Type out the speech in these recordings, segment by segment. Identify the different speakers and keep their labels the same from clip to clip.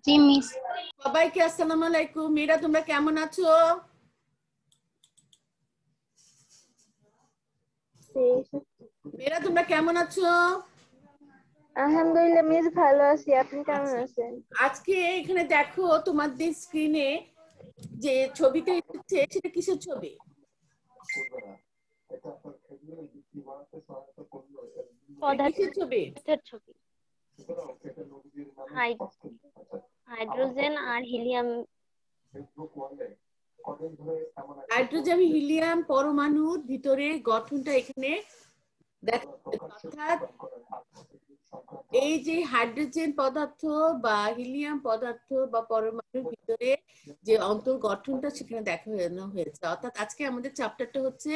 Speaker 1: জি miss.
Speaker 2: সবাইকে আসসালামু আলাইকুম। মেয়েরা তোমরা কেমন আছো? মেয়েরা তোমরা কেমন আছো?
Speaker 3: আলহামদুলিল্লাহ মিস, ভালো আছি। আপনি কেমন আছেন?
Speaker 2: আজকে এখানে দেখো তোমাদের স্ক্রিনে যে ছবিটা এসেছে সেটা কিসের ছবি? কিসের ছবি?
Speaker 3: ছবি। হাইড্রোজেন আর হিলিয়াম।
Speaker 2: হাইড্রোজেন হিলিয়াম পরমাণুর ভিতরে গঠনটা এখানে দেখো। অর্থাৎ এই যে হাইড্রোজেন পদার্থ বা হিলিয়াম পদার্থ বা পরমাণুর ভিতরে যে অন্তর্গঠনটা সেখানে দেখানো হয়েছে। অর্থাৎ আজকে আমাদের চ্যাপ্টারটা হচ্ছে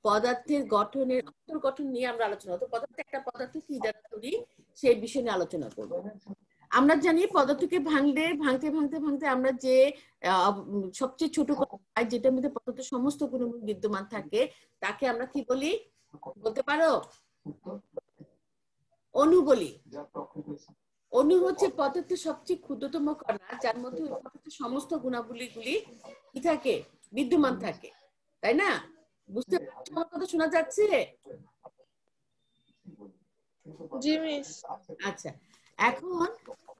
Speaker 2: পদার্থের গঠনের অন্তর্গঠন নিয়ে আমরা আলোচনা করব। পদার্থ একটা পদার্থ কি দ্বারা তৈরি সেই বিষয় নিয়ে আলোচনা করব। আমরা জানি পদার্থকে ভাঙতে ভাঙতে ভাঙতে আমরা যে সবচেয়ে ছোট পাই, যেটার মধ্যে পদার্থের সমস্ত গুণগুলো বিদ্যমান থাকে, তাকে আমরা কি বলি বলতে পারো? অণু বলি। অণু হচ্ছে পদার্থের সবচেয়ে ক্ষুদ্রতম কণা, যার মধ্যে পদার্থের সমস্ত গুণাবলীগুলি কি থাকে, বিদ্যমান থাকে, তাই না? বুঝতে পারছো আমার কথা? শোনা যাচ্ছে?
Speaker 4: জি মিস।
Speaker 2: আচ্ছা, এখন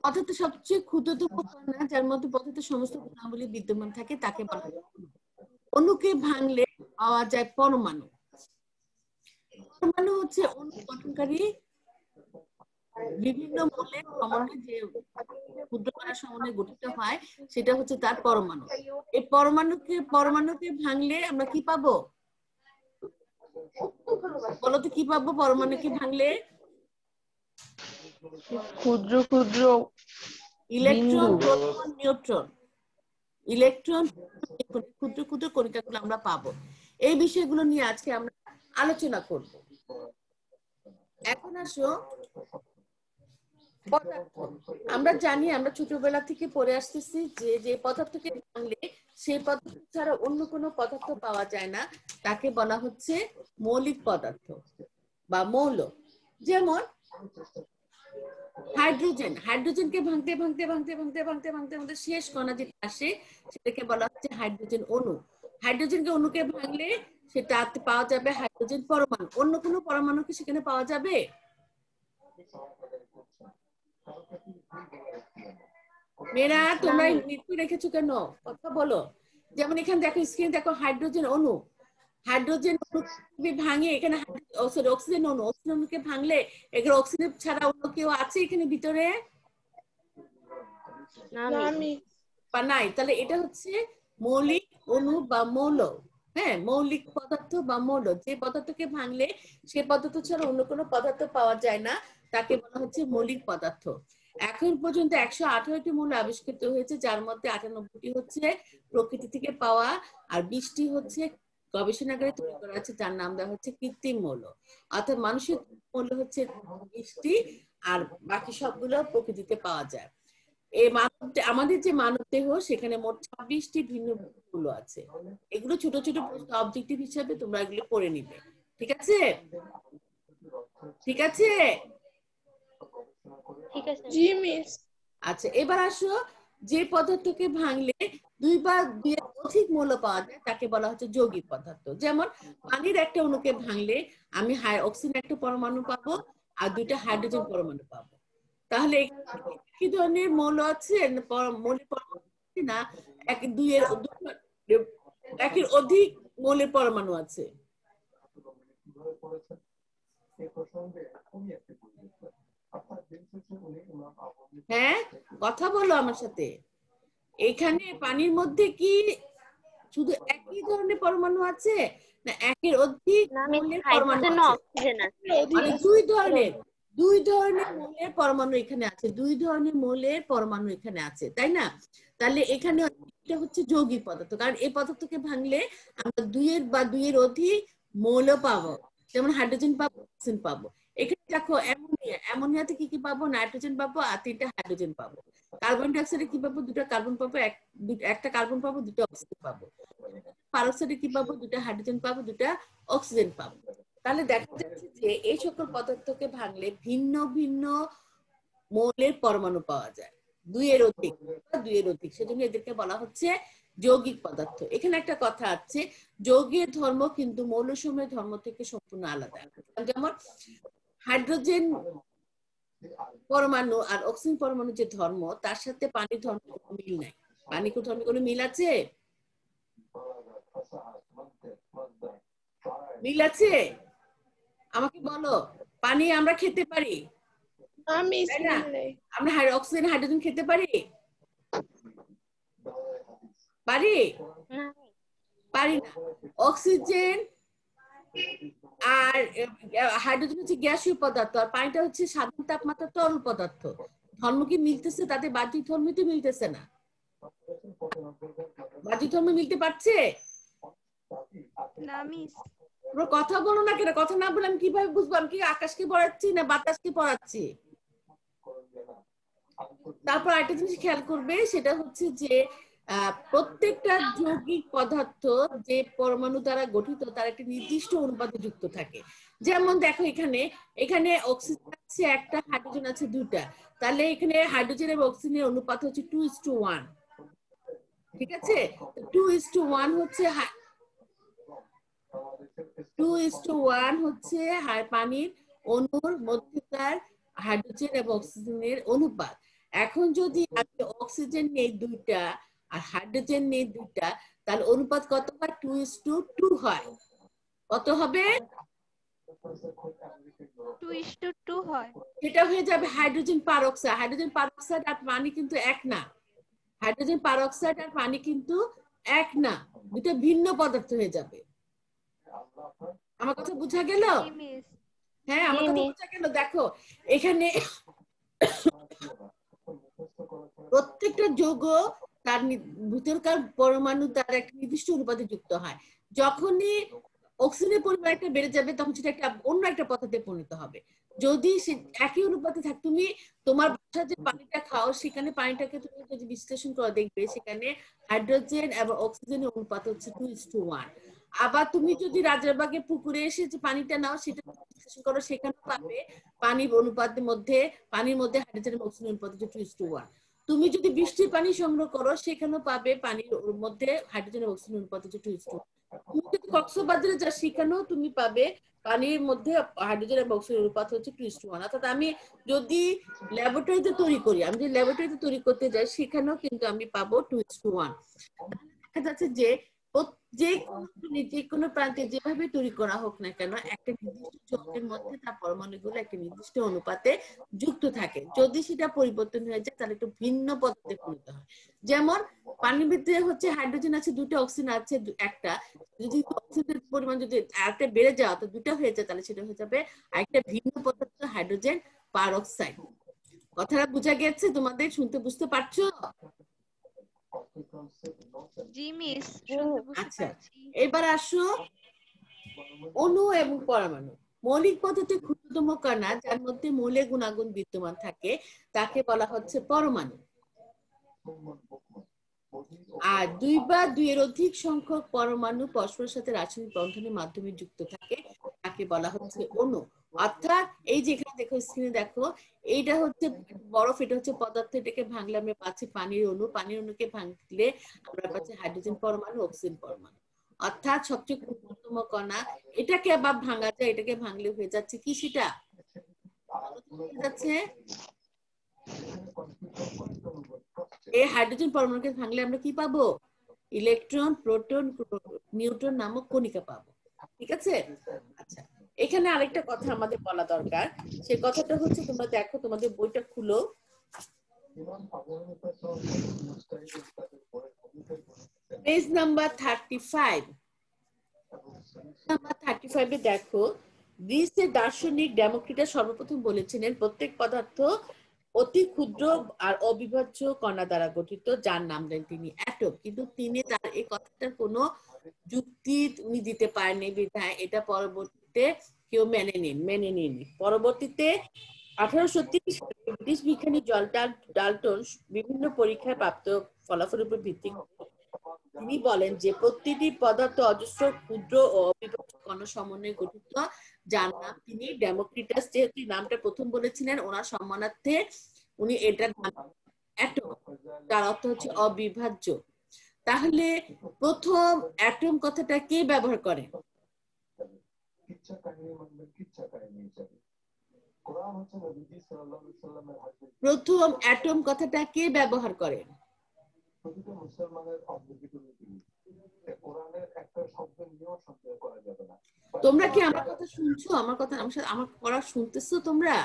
Speaker 2: পদার্থের সবচেয়ে ক্ষুদ্রতম কণা, যার মধ্যে পদার্থের সমস্ত গুণাবলী বিদ্যমান থাকে, তাকে বলা হয় অণু। অণুকে ভাঙলে পাওয়া যায় পরমাণু। পরমাণু হচ্ছে অণু গঠনকারী বিভিন্ন মৌলের সমন্বয়ে যে ক্ষুদ্র কণার সমন্বয়ে গঠিত হয়, সেটা হচ্ছে তার পরমাণু। এই পরমাণুকে ভাঙলে আমরা কি পাবো? বলো তো কি পাবো পরমাণুকে ভাঙলে?
Speaker 4: ক্ষুদ্র ক্ষুদ্র
Speaker 2: ইলেকট্রন, প্রোটন, নিউট্রন। ইলেকট্রন, ক্ষুদ্র ক্ষুদ্র কণিকাগুলো আমরা পাবো। এই বিষয়গুলো নিয়ে আজকে আমরা আলোচনা করব। এখন আসো পদার্থ। আমরা জানি, আমরা ছোটবেলা থেকে পড়ে আসতেছি যে যে পদার্থকে ভাঙলে সেই পদার্থ ছাড়া অন্য কোনো পদার্থ পাওয়া যায় না, তাকে বলা হচ্ছে মৌলিক পদার্থ বা মৌল। যেমন হাইড্রোজেন। হাইড্রোজেনকে ভাঙতে ভাঙতে ভাঙতে ভাঙতে ভাঙতে ভাঙতে ভাঙতে শেষ কণা যেটা আসে সেটাকে বলা হচ্ছে হাইড্রোজেন অণু। হাইড্রোজেনকে অণুকে ভাঙলে সেটাতে পাওয়া যাবে হাইড্রোজেন পরমাণু। অন্য কোনো পরমাণু কি সেখানে পাওয়া যাবে? মেয়েরা তোমরা মৃত্যু রেখেছো কেন? কথা বলো। যেমন এখানে দেখো, স্ক্রিনে দেখো হাইড্রোজেন অণু। হাইড্রোজেন অণু ভাঙে এখানে অক্সিজেন অণু। অক্সিজেন অণুকে ভাঙলে এখানে অক্সিজেন ছাড়া অন্য কেউ আছে এখানে ভিতরে? বা নাই। তাহলে এটা হচ্ছে মৌলিক অণু বা মৌল। হ্যাঁ, মৌলিক পদার্থ বা মৌল। যে পদার্থকে ভাঙলে সে পদার্থ ছাড়া অন্য কোনো পদার্থ পাওয়া যায় না, তাকে বলা হচ্ছে মৌলিক পদার্থ। এখন পর্যন্ত 118টি মৌল আবিষ্কৃত হয়েছে, যার মধ্যে 98টি হচ্ছে প্রকৃতি থেকে পাওয়া আর 20টি হচ্ছে গবেষণাগারে তৈরি করা আছে, যার নাম দেওয়া হচ্ছে কৃত্রিম মৌল। অর্থাৎ মানুষের মৌল হচ্ছে 20টি আর বাকি সবগুলো প্রকৃতিতে পাওয়া যায়। এই আমাদের যে মানব দেহ, সেখানে মোট 26টি ভিন্ন মৌল আছে। এগুলো ছোট ছোট প্রশ্ন অবজেক্টিভ হিসাবে তোমরা এগুলো পড়ে নিবে। ঠিক আছে? ঠিক আছে?
Speaker 4: জি মিস।
Speaker 2: আচ্ছা, এবার আসো, যে পদার্থকে ভাঙলে দুই বা দুইয়ের অধিক মৌল পাওয়া যায় তাকে বলা হচ্ছে যৌগিক পদার্থ। যেমন পানির একটা অণুকে ভাঙলে আমি অক্সিজেন একটা পরমাণু পাবো আর দুইটা হাইড্রোজেন পরমাণু পাবো। তাহলে কি ধরনের মৌল আছে? মৌলের পরমাণু না একের অধিক মৌলের পরমাণু আছে? হ্যাঁ, কথা বলো আমার সাথে। এখানে পানির মধ্যে কি শুধু একই ধরনের পরমাণু আছে না একের অধিক মৌলের পরমাণু আছে? মানে দুই ধরনের মৌলের পরমাণু এখানে আছে, দুই ধরনের মৌলের পরমাণু এখানে আছে, তাই না? তাহলে এখানে এটা হচ্ছে যৌগিক পদার্থ, কারণ এই পদার্থকে ভাঙলে আমরা দুইয়ের বা দুইয়ের অধিক মৌল পাবো। যেমন হাইড্রোজেন পাবো, অক্সিজেন পাবো। এখানে দেখো অ্যামোনিয়া। অ্যামোনিয়াতে কি কি পাবো? নাইট্রোজেন পাবো আর 3টা হাইড্রোজেন পাবো। কার্বন ডাইঅক্সাইডে কি পাবো? 2টা কার্বন পাবো, একটা কার্বন পাবো, 2টা অক্সিজেন পাবো। পারক্সাইডে কি পাবো? 2টা হাইড্রোজেন পাবো, 2টা অক্সিজেন পাবো। তাহলে দেখা যাচ্ছে যে এই সকল পদার্থকে ভাঙলে ভিন্ন ভিন্ন মৌলের পরমাণু পাওয়া যায়। দুইয়ের অধিক সেজন্য এদেরকে বলা হচ্ছে যৌগিক পদার্থ। এখানে একটা কথা আছে, যৌগের ধর্ম কিন্তু মৌলসমূহের ধর্ম থেকে সম্পূর্ণ আলাদা। যেমন হাইড্রোজেন পরমাণু আর অক্সিজেন পরমাণু যে ধর্ম, তার সাথে পানির ধর্ম কোনো মিল নাই। পানির ধর্মে কোনো মিল আছে? মিল আছে? আমাকে বলো, পানি আমরা খেতে পারি, তাই না? আমরা অক্সিজেন হাইড্রোজেন খেতে পারি? পারি? পারি না। অক্সিজেন আর হাইড্রোজেন হচ্ছে গ্যাসীয় পদার্থ, আর পানিটা হচ্ছে সাধারণ তাপমাত্রা তরল পদার্থ। ধর্ম কি মিলতেছে? তাতে বাহ্যিক ধর্ম তো মিলতেছে না। বাহ্যিক ধর্ম মিলতে পারছে
Speaker 3: না মিস।
Speaker 2: কথা বলো না কেন? কথা না বলে আমি কিভাবে বুঝবো আমি কি আকাশকে পড়াচ্ছি না বাতাসকে পড়াচ্ছি? তারপর একটা জিনিস খেয়াল করবে, সেটা হচ্ছে যে প্রত্যেকটা যৌগিক পদার্থ যে পরমাণু দ্বারা গঠিত তার একটি নির্দিষ্ট অনুপাতে যুক্ত থাকে। যেমন দেখো এখানে অক্সিজেন আছে একটা, হাইড্রোজেন আছে দুটা, তাহলে এখানে হাইড্রোজেন এবং অক্সিজেনের অনুপাত হচ্ছে 2:1। ঠিক আছে? 2:1 হচ্ছে 2:1 হচ্ছে পানির অণুর মধ্যকার হাইড্রোজেন এবং অক্সিজেনের অনুপাত। এখন যদি আমি অক্সিজেন নেই দুইটা আর হাইড্রোজেন নেই দুইটা, তাহলে অনুপাত কত হয়? 2:2 হয়। কত হবে?
Speaker 3: 2:2 হয়।
Speaker 2: সেটা হয়ে যাবে হাইড্রোজেন পারঅক্সাইড। হাইড্রোজেন পারঅক্সাইড আর পানি কিন্তু এক না। হাইড্রোজেন পারঅক্সাইড আর পানি কিন্তু এক না, দুটো ভিন্ন পদার্থ হয়ে যাবে। আমার কথা বোঝা গেল? হ্যাঁ, আমার কথা বোঝা গেল। দেখো এখানে প্রত্যেকটা যৌগ তার ভিতরকার পরমাণু তার একটা নির্দিষ্ট অনুপাতে যুক্ত হয়। যখনই অক্সিজেনের পরিমাণ একটা বেড়ে যাবে তখন সেটা একটা অন্য একটা পদার্থে পরিণত হবে। যদি সে একই অনুপাতে থাকে, তুমি তোমার বাসায় যে পানিটা খাও সেখানে পানিটাকে তুমি যদি বিশ্লেষণ করে দেখবে সেখানে হাইড্রোজেন এবং অক্সিজেনের অনুপাত হচ্ছে 2:1। আবার তুমি যদি রাজারবাগে পুকুরে এসে যে পানিটা নাও সেটা বিশ্লেষণ করো, সেখানে পাবে পানির অনুপাতের মধ্যে হাইড্রোজেন এবং অক্সিজেনের অনুপাত হচ্ছে 2:1। তুমি যদি বৃষ্টির পানি সংগ্রহ করো সেখানেও পাবে পানির মধ্যে হাইড্রোজেন এবং অক্সিজেন অনুপাত হচ্ছে 2:1। তুমি যদি কক্সবাজারে যাও সেখানেও তুমি পাবে পানির মধ্যে হাইড্রোজেন এবং অক্সিজেন অনুপাত হচ্ছে 2:1। অর্থাৎ আমি যদি ল্যাবরেটরিতে তৈরি করতে যাই সেখানেও কিন্তু আমি পাবো 2:1। দেখা যাচ্ছে যে যে কোনো প্রান্তে যেভাবে তৈরি করা হোক না কেন, একটা নির্দিষ্ট যৌগের মধ্যে তার পরমাণুগুলো একটা নির্দিষ্ট অনুপাতে যুক্ত থাকে। যদি সেটা পরিবর্তন হয়ে যায় তাহলে একটু ভিন্ন পদার্থে পরিণত হয়। যেমন পানির ভিতরে হচ্ছে হাইড্রোজেন আছে দুটো, অক্সিজেন আছে একটা, যদি অক্সিজেনের পরিমাণ যদি আরেকটা বেড়ে যায় অর্থাৎ দুটো হয়ে যায় তাহলে সেটা হয়ে যাবে আরেকটা ভিন্ন পদার্থ, হাইড্রোজেন পারঅক্সাইড। কথাটা বোঝা গেছে তোমাদের? বুঝতে পারছো?
Speaker 3: জি মিস।
Speaker 2: আচ্ছা, এবার আসো অণু এবং পরমাণু। মৌলিক পদার্থের ক্ষুদ্রতম কণা যার মধ্যে মৌলের গুণাগুণ বিদ্যমান থাকে তাকে বলা হচ্ছে পরমাণু। আর দুই বা দুইয়ের অধিক সংখ্যক পরমাণু পরস্পরের সাথে রাসায়নিক বন্ধনের মাধ্যমে যুক্ত থাকে তাকে বলা হচ্ছে অণু। অর্থাৎ এই যে এখানে দেখো, স্ক্রিনে দেখো, এইটা হচ্ছে বরফ, এটা হচ্ছে পদার্থ, এটাকে ভাঙলে আমরা পাচ্ছি পানির অণু, পানির অণুকে ভাঙলে আমরা পাচ্ছি হাইড্রোজেন পরমাণু, অক্সিজেন পরমাণু। অর্থাৎ সবচেয়ে ক্ষুদ্রতম কণা, এটাকে আবার ভাঙা যায়, এটাকে ভাঙলে হয়ে যাচ্ছে কি? সেটা যাচ্ছে এই হাইড্রোজেন পরমাণুকে ভাঙলে আমরা কি পাবো? ইলেকট্রন, প্রোটন, নিউট্রন নামক কণিকা পাবো। ঠিক আছে? আচ্ছা, এখানে আরেকটা কথা আমাদের বলা দরকার। সেই কথাটা হচ্ছে, তোমরা দেখো তোমাদের বইটা খুলো, পেজ নাম্বার 35। নাম্বার 35 এ দেখো, গ্রিসের দার্শনিক ডেমোক্রিটাস সর্বপ্রথম বলেছিলেন প্রত্যেক পদার্থ অতি ক্ষুদ্র আর অবিভাজ্য কণা দ্বারা গঠিত, যার নাম দেন তিনি অ্যাটম। কিন্তু তিনি তার এই কথাটার কোনো যুক্তি উনি দিতে পারেননি বিধায় এটা পরবর্তীতে কেউ মেনে নেননি। পরবর্তীতে 1830 সালে ব্রিটিশ বিজ্ঞানী জন ডাল্টন বিভিন্ন পরীক্ষায় প্রাপ্ত ফলাফলের উপর ভিত্তি করে তিনি বলেন যে প্রতিটি পদার্থ অজস্র ক্ষুদ্র ও অবিভাজ্য কণা সমন্বয়ে গঠিত, যার নাম তিনি ডেমোক্রিটাস, যেহেতু নামটা প্রথম বলেছিলেন ওনার সম্মানার্থে উনি এটার নাম অ্যাটম, যার অর্থ হচ্ছে অবিভাজ্য। তাহলে প্রথম অ্যাটম কথাটা কে ব্যবহার করে? প্রথম অ্যাটম কথাটা কে ব্যবহার করে? তোমরা কি আমার কথা শুনছো? আমার কথা আমার পড়া শুনতেছো তোমরা?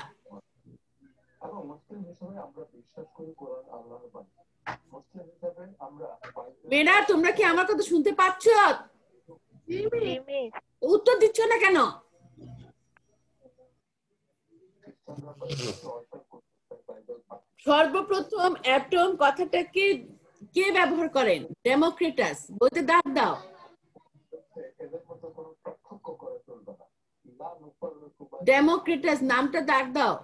Speaker 2: মেয়েরা তোমরা কি আমার কথা শুনতে পাচ্ছ? উত্তর দিচ্ছ না কেন? সর্বপ্রথম অ্যাটম কথাটাকে কে ব্যবহার করেন? ডেমোক্রিটাস। বইতে দাগ দাও। ডেমোক্রিটাস নামটা দাগ দাও।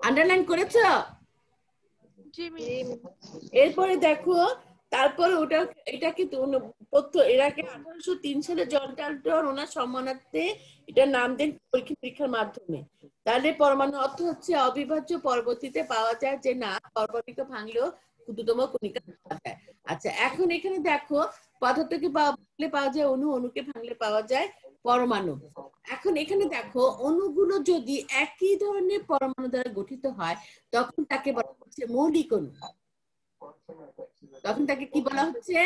Speaker 2: আন্ডারলাইন করেছো?
Speaker 3: জি মিস।
Speaker 2: এরপরে দেখো, তারপরে ওটা এটাকে এরাকে 1803 সালে জন ডাল্টন ওনার সম্মানার্থে এটা নাম দেন পরীক্ষার মাধ্যমে। তাহলে পরমাণু অর্থ হচ্ছে অবিভাজ্য, পরবর্তীতে পাওয়া যায় যে না পরমাণুকে ভাঙলেও ক্ষুদ্রতম কণিকা পাওয়া যায়। আচ্ছা, এখন এখানে দেখো পদার্থকে ভাঙলে পাওয়া যায় অণু, অণুকে ভাঙলে পাওয়া যায় পরমাণু। এখন এখানে দেখো অণুগুলো যদি একই ধরনের পরমাণু দ্বারা গঠিত হয় তখন তাকে বলা হচ্ছে মৌলিক অণু। তখন তাকে কি বলা হচ্ছে?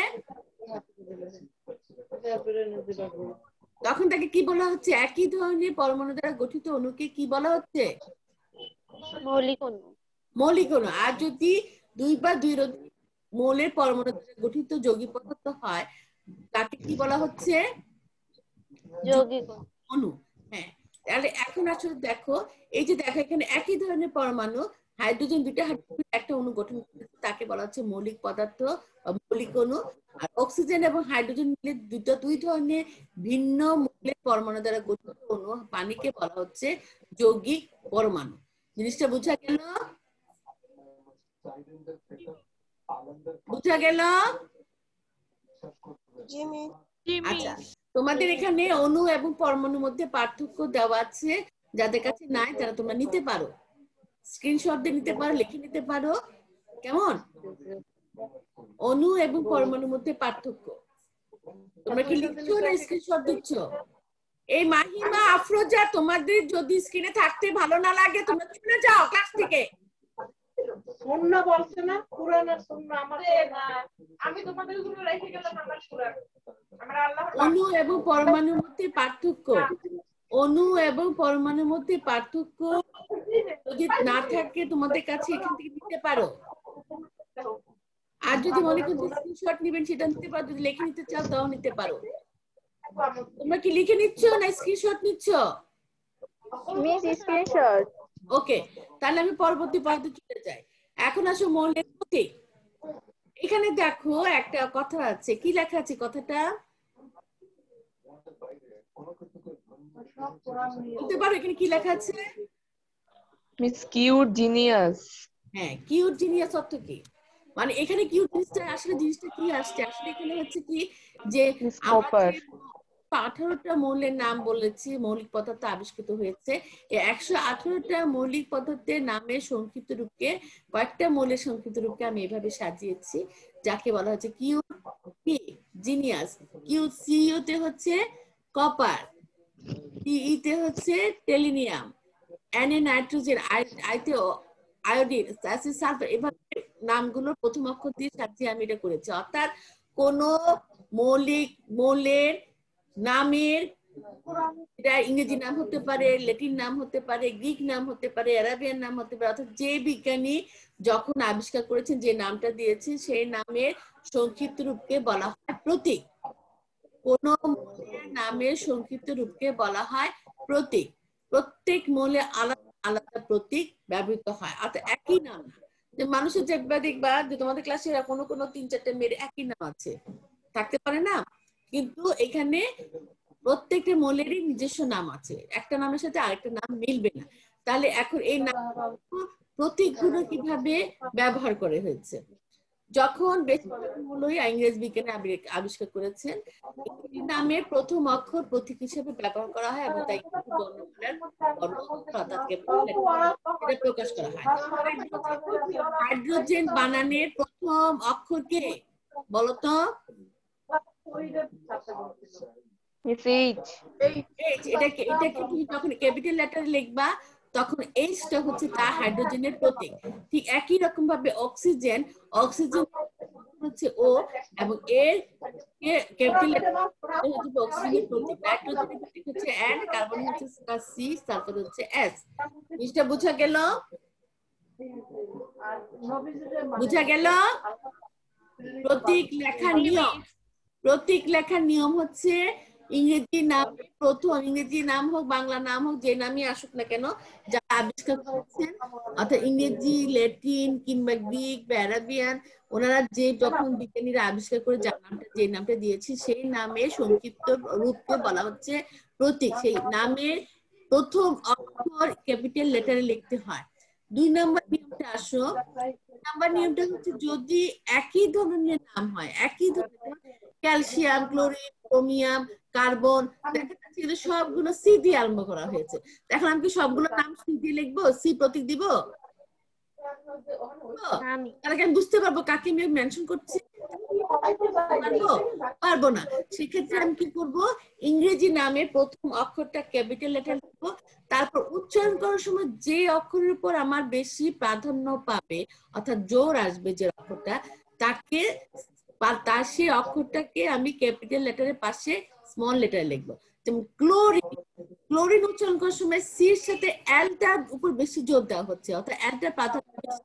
Speaker 2: তখন তাকে কি বলা হচ্ছে? একই ধরনের পরমাণু দ্বারা গঠিত অণুকে কি বলা হচ্ছে?
Speaker 1: মৌলিক অণু।
Speaker 2: মৌলিক অণু। আর যদি দুই বা দুইয়ের অধিক মৌলের পরমাণু দ্বারা গঠিত যৌগিক পদার্থ হয় তাকে কি বলা হচ্ছে?
Speaker 1: যৌগিক
Speaker 2: অণু। হ্যাঁ, তাহলে এখন আসলে দেখো, এই যে দেখো এখানে একই ধরনের পরমাণু, হাইড্রোজেন দুইটা হাইড্রোজেন একটা অণু গঠন করেছে, তাকে বলা হচ্ছে মৌলিক পদার্থ বা মৌলিক অণু। আর অক্সিজেন এবং হাইড্রোজেন মিলে দুই ধরনের ভিন্ন মৌলের পরমাণু দ্বারা গঠিত অণু পানিকে বলা হচ্ছে যৌগিক পরমাণু। জিনিসটা বোঝা গেল? বোঝা গেল? আচ্ছা, তোমাদের এখানে অণু এবং পরমাণুর মধ্যে পার্থক্য দেওয়া আছে, যাদের কাছে নাই তারা তোমরা নিতে পারো, স্ক্রিনশট দিয়ে নিতে পারো, লিখে নিতে পারো। কেমন? অণু এবং পরমাণুর মধ্যে পার্থক্য তোমরা কি লিখছো না স্ক্রিনশট দিচ্ছ? এই মাহিমা, আফরোজা, তোমাদের যদি স্ক্রিনে থাকতে ভালো না লাগে তোমরা চলে যাও ক্লাস থেকে।
Speaker 5: সুন্নাহ বলছে না, কুরআন আর সুন্নাহ আমাদের আমি তোমাদের জন্য রেখে গেলাম আমার কুরআন। আমরা আল্লাহর
Speaker 2: অণু এবং পরমাণুর মধ্যে পার্থক্য, অণু এবং পরমাণুর মধ্যে পার্থক্য যদি না থাকে তোমাদের কাছে এখান থেকে নিতে পারো। আর যদি মনে করো স্ক্রিনশট নেবেন সেটা নিতে পারো, যদি লিখে নিতে চাও তাও নিতে পারো। তোমরা কি লিখে নিচ্ছ না স্ক্রিনশট নিচ্ছ?
Speaker 1: Miss screenshot.
Speaker 2: ওকে, তাহলে আমি পরবর্তী পর্বে চলে যাই। এখন আসো মৌলের প্রতীক। এখানে দেখো একটা কথা আছে, কি লেখা আছে কথাটা বলতে পারো? এখানে কি লেখা আছে?
Speaker 4: Miss cute genius.
Speaker 2: হ্যাঁ, কিউট জিনিয়াস অর্থ কি? মানে এখানে কিউট জিনিসটা কি আসছে? আসলে এখানে হচ্ছে কি যে
Speaker 4: মিস
Speaker 2: আমরা
Speaker 4: কপার।
Speaker 2: 18টা মৌলের নাম বলেছি, মৌলিক পদার্থ আবিষ্কৃত হয়েছে। এই 118টা মৌলিক পদার্থের নামের সংক্ষিপ্ত রূপকে, কয়েকটা মৌলের সংক্ষিপ্ত রূপকে আমি এভাবে সাজিয়েছি, যাকে বলা হচ্ছে কিউট জিনিয়াস। কিউট সিইউ তে হচ্ছে কপার, টিই তে হচ্ছে টেলিনিয়াম, এন এ নাইট্রোজেন, আই তে আয়োডিন, সালফার, এভাবে নামগুলো প্রথম অক্ষর দিয়ে সাজিয়ে আমি এটা করেছি। অর্থাৎ কোন মৌলের নামের, এটা ইংরেজি নাম হতে পারে, ল্যাটিন নাম হতে পারে, গ্রিক নাম হতে পারে, আরাবিয়ান নাম হতে পারে, অর্থাৎ যে বিজ্ঞানী যখন আবিষ্কার করেছেন যে নামটা দিয়েছেন সেই নামের সংক্ষিপ্ত রূপকে বলা হয় প্রতীক। কোন মৌলের নামের সংক্ষিপ্ত রূপকে বলা হয় প্রতীক। প্রত্যেক মৌলে আলাদা আলাদা প্রতীক ব্যবহৃত হয়, অর্থাৎ একই নাম না। যে মানুষের দেখবা যে তোমাদের ক্লাসে কোনো 3-4টা মেয়ের একই নাম আছে, থাকতে পারে না? কিন্তু এখানে প্রত্যেকটা মৌলেরই নিজস্ব নাম আছে, একটা নামের সাথে আরেকটা নাম মিলবে না। তাহলে এখন এই নাম প্রতীকগুলো কিভাবে ব্যবহার করে হয়েছে? যখন বেশিরভাগ মূলই ইংরেজ বিজ্ঞানে আবিষ্কার করেছেন, এই নামের প্রথম অক্ষর প্রতীক হিসেবে ব্যবহার করা হয় এবং তাই বর্ণমালার বর্ণ অর্থাৎ এটা প্রকাশ করা হয়। হাইড্রোজেন বানানের প্রথম অক্ষর কে বলতো?
Speaker 4: H.
Speaker 2: এটাকে তুমি যখন ক্যাপিটাল লেটারে লিখবা তখন এইচটা হচ্ছে তার হাইড্রোজেনের প্রতীক। ঠিক একই রকম ভাবে অক্সিজেন হচ্ছে ও এবং এর ক্যাপিটাল লেটার হচ্ছে অক্সিজেনের প্রতীক। নাইট্রোজেনের প্রতীক হচ্ছে N, কার্বন হচ্ছে C, সালফার হচ্ছে S। জিনিসটা বোঝা গেল? বোঝা গেল? প্রতীক লেখার নিয়ম, প্রতীক লেখার নিয়ম হচ্ছে ইংরেজি নাম, প্রথম ইংরেজি নাম হোক বাংলা নাম হোক যে নামই আসুক না কেন, যারা আবিষ্কার করেছেন অর্থাৎ ইংরেজি, ল্যাটিন কিংবা গ্রিক বা আরাবিয়ান, ওনারা যে যখন বিজ্ঞানীরা আবিষ্কার করে যে নামটা দিয়েছে সেই নামের সংক্ষিপ্ত রূপকে বলা হচ্ছে প্রতীক। সেই নামের প্রথম অক্ষর ক্যাপিটাল লেটারে লিখতে হয়। 2 নম্বর নিয়মটা আসো। 2 নম্বর নিয়মটা হচ্ছে যদি একই ধরনের নাম হয়, একই ধরনের ক্যালসিয়াম, ক্লোরিন, ক্রোমিয়াম, কার্বন, দেখা যাচ্ছে এগুলো সবগুলো সি দিয়ে আরম্ভ করা হয়েছে। এখন আমি কি সবগুলো নাম সি দিয়ে লিখবো, সি প্রতীক দিব? তাহলে আমি বুঝতে পারবো কাকে আমি মেনশন করছি? পারবো না। সেক্ষেত্রে আমি কি করব, ইংরেজি নামের প্রথম অক্ষরটা ক্যাপিটাল লেটার লিখবো, তারপর উচ্চারণ করার সময় যে অক্ষরের উপর আমার বেশি প্রাধান্য পাবে অর্থাৎ জোর আসবে যে অক্ষরটা, তাকে তার সেই অক্ষরটাকে আমি ক্যাপিটাল লেটারের পাশে স্মল লেটারে লিখবো। যেমন ক্লোরিন, ক্লোরিন উচ্চারণ করার সময় সির সাথে এলটার উপর বেশি জোর দেওয়া হচ্ছে অর্থাৎ এলটার প্রাধান্য বেশি,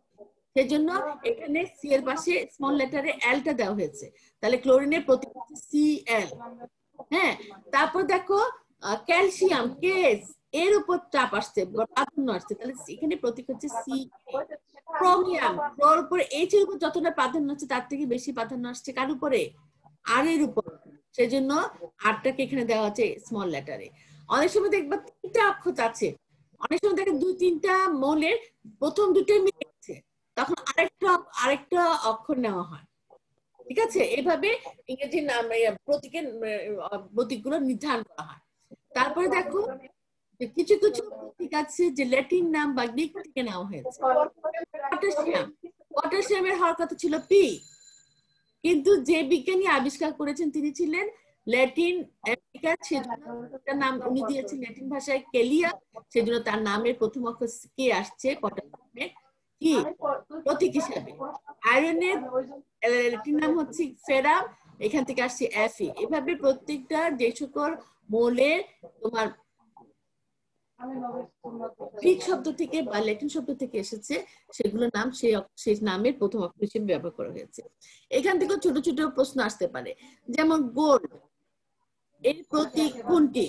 Speaker 2: সেজন্য এখানে সি এর পাশে স্মল লেটারে এলটা দেওয়া হয়েছে। তাহলে ক্লোরিনের প্রতীক হচ্ছে Cl। হ্যাঁ, তারপর দেখো ক্যালসিয়াম কেস এর উপর চাপ আসছে, প্রাধান্য আসছে, তাহলে এখানে প্রতীক হচ্ছে Ca। ক্রোমিয়াম ওর উপর এইচ এর উপর যতটা প্রাধান্য হচ্ছে তার থেকে বেশি প্রাধান্য আসছে কার উপরে? আর এর উপর, সেজন্য আরটাকে এখানে দেওয়া আছে স্মল লেটারে। অনেক সময় দেখবা 3টা অক্ষর আছে, অনেক সময় দেখে 2-3টা মৌলের প্রথম 2টাই মিলে গেছে, তখন আরেকটা অক্ষর নেওয়া হয়। ঠিক আছে, এইভাবে ইংরেজি নাম প্রতীকগুলো নির্ধারণ করা হয়। তারপরে দেখো কিছু কিছু প্রতীক আছে যে ল্যাটিন নাম বা গ্রিক থেকে নেওয়া হয়েছে। পটাশিয়াম, পটাশিয়ামের হওয়ার কথা ছিল পি, কিন্তু যে বিজ্ঞানী আবিষ্কার করেছেন তিনি ছিলেন ল্যাটিন আমেরিকার, সেজন্য নাম উনি দিয়েছেন ল্যাটিন ভাষায় কেলিয়া, সেজন্য তার নামের প্রথম অক্ষর কে আসছে পটাশিয়ামের কি প্রতীক হিসাবে। আয়রনের ল্যাটিন নাম হচ্ছে ফেরাম, এখান থেকে আসছে এফি। এভাবে প্রত্যেকটা যে সকল মৌলের তোমার গ্রিক শব্দ থেকে বা ল্যাটিন শব্দ থেকে এসেছে সেগুলোর নাম সেই নামের প্রথম অক্ষর হিসেবে ব্যবহার করা হয়েছে। এখান থেকে ছোট ছোট প্রশ্ন আসতে পারে, যেমন গোল্ড এর প্রতীক কোনটি,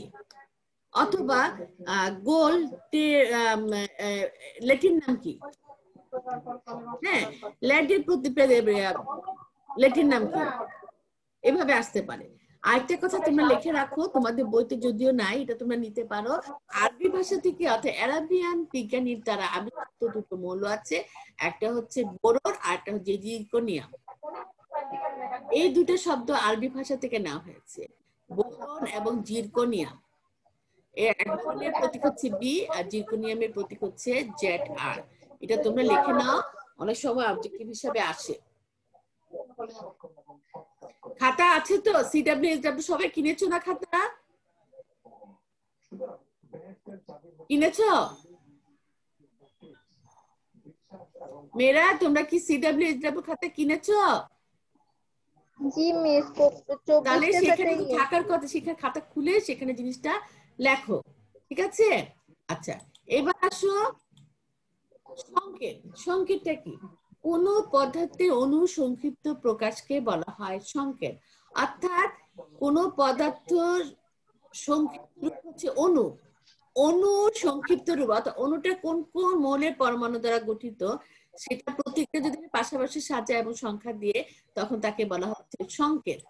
Speaker 2: অথবা গোল্ড ল্যাটিন নাম কি? হ্যাঁ, ল্যাটিন নাম কি? এভাবে আসতে পারে। আরেকটা কথা তোমরা লিখে রাখো, তোমাদের বইতে যদিও নাই, এটা তোমরা নিতে পারো। আরবি ভাষা থেকে অর্থাৎ আরাবিয়ান বিজ্ঞানীর দ্বারা আবিষ্কৃত 2টো মৌল আছে, একটা হচ্ছে বোরন আর একটা হচ্ছে জিরকনিয়াম। এই 2টা শব্দ আরবি ভাষা থেকে নেওয়া হয়েছে, বোরন এবং জিরকনিয়াম। একজনের প্রতীক হচ্ছে বি আর জিরকনিয়ামের প্রতীক হচ্ছে ZR। এটা তোমরা লিখে নাও, অনেক সময় অবজেক্টিভ হিসাবে আসে। খাতা আছে তো? CWSW সবাই কিনেছো না খাতা? কিনেছো? মেয়েরা তোমরা কি CWSW খাতা কিনেছো?
Speaker 1: জি মিস,
Speaker 2: তাহলে
Speaker 1: 24টা
Speaker 2: সেখানে
Speaker 1: খাতাই
Speaker 2: থাকার কথা, সেখানে খাতা খুলে সেখানে জিনিসটা লেখো। ঠিক আছে? আচ্ছা, এবার আসো সংকেত। সংকেতটা কি? কোন পদার্থের অণু সংক্ষিপ্ত প্রকাশকে বলা হয় সংকেত। অর্থাৎ কোন পদার্থের সংক্ষিপ্ত রূপ হচ্ছে অণু। অণু সংক্ষিপ্ত রূপ অর্থাৎ অণুটা কোন কোন মৌলের পরমাণু দ্বারা গঠিত সেটা প্রতীকটা যদি পাশাপাশি সাজায় এবং সংখ্যা দিয়ে, তখন তাকে বলা হচ্ছে সংকেত।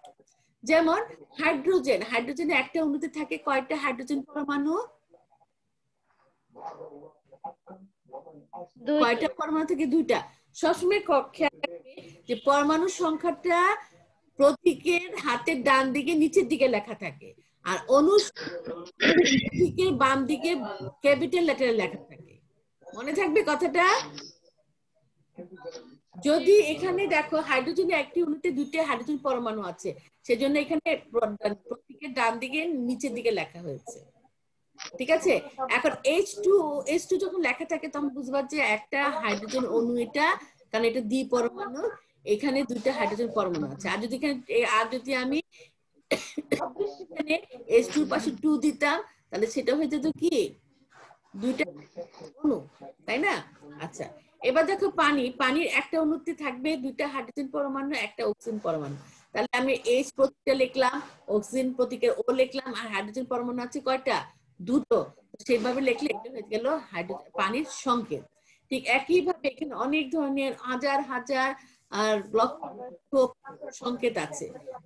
Speaker 2: যেমন হাইড্রোজেন, হাইড্রোজেনে একটা অণুতে থাকে কয়টা হাইড্রোজেন পরমাণু? কয়টা পরমাণু থেকে? 2টা। সবসময় খেয়াল রাখবে যে পরমাণু সংখ্যাটা প্রতীকের হাতের ডান দিকে নিচের দিকে লেখা থাকে, আর অণু প্রতীকের বাম দিকে ক্যাপিটাল লেটারে লেখা থাকে। মনে থাকবে কথাটা? যদি এখানে দেখো হাইড্রোজেনের একটি অণুতে দুইটা হাইড্রোজেন পরমাণু আছে, সেজন্য এখানে প্রতীকের ডান দিকে নিচের দিকে লেখা হয়েছে। ঠিক আছে, এখন H2 যখন লেখা থাকে তখন বুঝবা যে একটা হাইড্রোজেন অণু এটা, কারণ এটা দ্বি পরমাণু, এখানে দুইটা হাইড্রোজেন পরমাণু আছে। আর যদি আমি এখানে H2 এর পাশে 2 দিতাম তাহলে সেটা হয়ে যেত কি দুইটা অণু, তাই না? আচ্ছা, এবার দেখো পানির একটা অণুতে থাকবে দুইটা হাইড্রোজেন পরমাণু, একটা অক্সিজেন পরমাণু। তাহলে আমি H প্রতীকটা লিখলাম, অক্সিজেন প্রতীকের O লিখলাম, আর হাইড্রোজেন পরমাণু আছে কয়টা? দুটো। সেইভাবে লিখলে এটা হয়ে গেল পানির সংকেত। ঠিক একইভাবে এখানে অনেক ধরনের হাজার হাজার আর লক্ষ সংকেত আছে,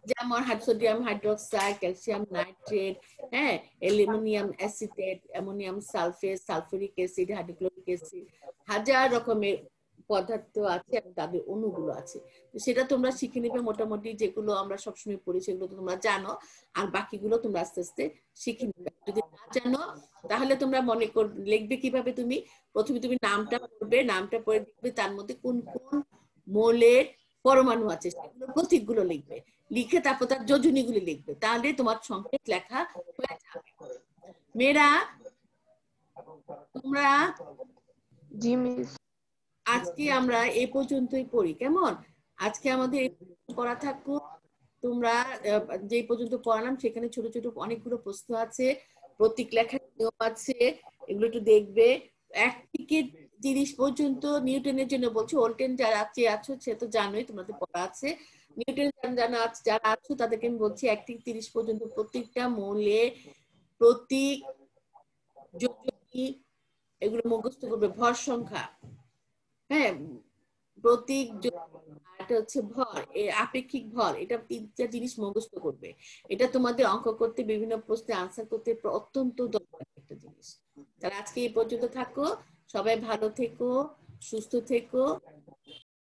Speaker 2: যেমন সোডিয়াম হাইড্রোক্সাইড, ক্যালসিয়াম নাইট্রেট, হ্যাঁ, aluminium acetate, ammonium sulphate, sulphuric acid, hydrochloric acid, হাজার রকমের পদার্থ আছে এবং তাদের অণুগুলো আছে। সেটা তোমরা শিখে নেবে, মোটামুটি যেগুলো আমরা সবসময় পড়ি সেগুলো তো তোমরা জানো, আর বাকিগুলো তোমরা আস্তে আস্তে শিখে নেবে। যদি না জানো তাহলে তোমরা লিখবে কিভাবে? প্রথমে তুমি নামটা পড়বে, নামটা পড়ে দেখবে তার মধ্যে কোন কোন মৌলের পরমাণু আছে সেগুলোর প্রতীকগুলো লিখবে, লিখে তারপর তার যোজনীগুলি লিখবে, তাহলে তোমার সংকেত লেখা হয়ে যাবে। মেয়েরা তোমরা
Speaker 4: জি মিস।
Speaker 2: আজকে আমরা এই পর্যন্তই পড়ি, কেমন? আজকে আমাদের পড়া থাকবো। তোমরা যে পর্যন্ত পড়ালাম সেখানে ছোট ছোট অনেকগুলো প্রশ্ন আছে, প্রতীক লেখার নিয়ম আছে, এগুলো একটু দেখবে। 1 থেকে 30 পর্যন্ত নিউটনের জন্য বলছি, ওল্টেন যারা আছো সে তো জানোই, তোমাদের পড়া আছে। নিউটন যারা আছো তাদেরকে আমি বলছি 1 থেকে 30 পর্যন্ত প্রত্যেকটা মৌলের প্রতীক, যোজনী এগুলো মুখস্থ করবে। ভর সংখ্যা, হ্যাঁ, প্রতীক, এটা হচ্ছে ভর, আপেক্ষিক ভর, এটা 3টা জিনিস মুখস্থ করবে। এটা তোমাদের অঙ্ক করতে, বিভিন্ন প্রশ্নে আনসার করতে অত্যন্ত দরকারি একটা জিনিস। তাহলে আজকে এই পর্যন্ত থাকো, সবাই ভালো থেকো, সুস্থ থেকো।